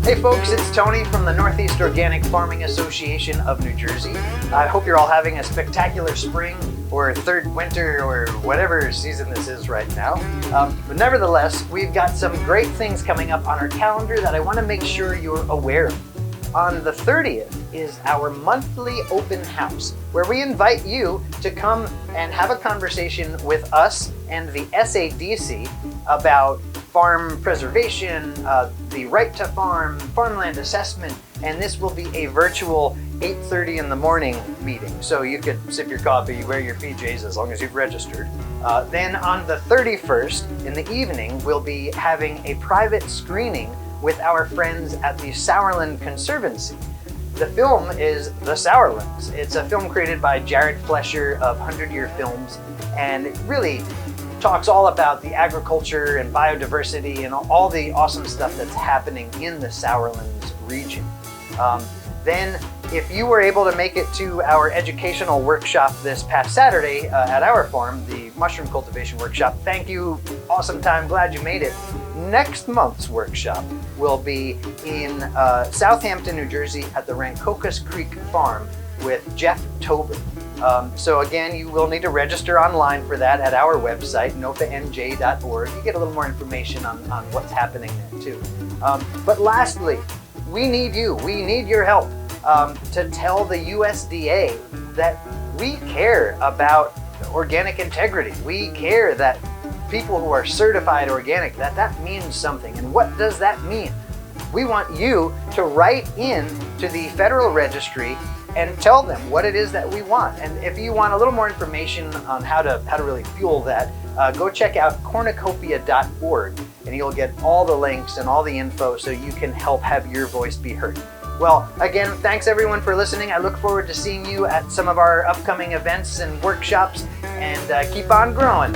Hey folks, it's Tony from the Northeast Organic Farming Association of New Jersey. I hope you're all having a spectacular spring or third winter or whatever season this is right now. But nevertheless, we've got some great things coming up on our calendar that I want to make sure you're aware of. On the 30th is our monthly open house, where we invite you to come and have a conversation with us and the SADC about farm preservation, the right to farm, farmland assessment, and this will be a virtual 8:30 in the morning meeting. So you could sip your coffee, wear your PJs as long as you've registered. Then on the 31st in the evening, we'll be having a private screening with our friends at the Sourland Conservancy. The film is The Sourlands. It's a film created by Jared Flesher of 100 Year Films, and it really talks all about the agriculture and biodiversity and all the awesome stuff that's happening in the Sourlands region. Then, if you were able to make it to our educational workshop this past Saturday at our farm, the mushroom cultivation workshop, thank you, awesome time, glad you made it. Next month's workshop will be in Southampton, New Jersey at the Rancocas Creek Farm with Jeff Tobin. So again, you will need to register online for that at our website, NOFA-NJ.org. You get a little more information on what's happening there too. But lastly, we need you, we need your help to tell the USDA that we care about organic integrity. We care that people who are certified organic, that means something. And what does that mean? We want you to write in to the Federal Registry and tell them what it is that we want. And if you want a little more information on how to really fuel that, go check out cornucopia.org and you'll get all the links and all the info so you can help have your voice be heard. Well, again, thanks everyone for listening. I look forward to seeing you at some of our upcoming events and workshops, and keep on growing.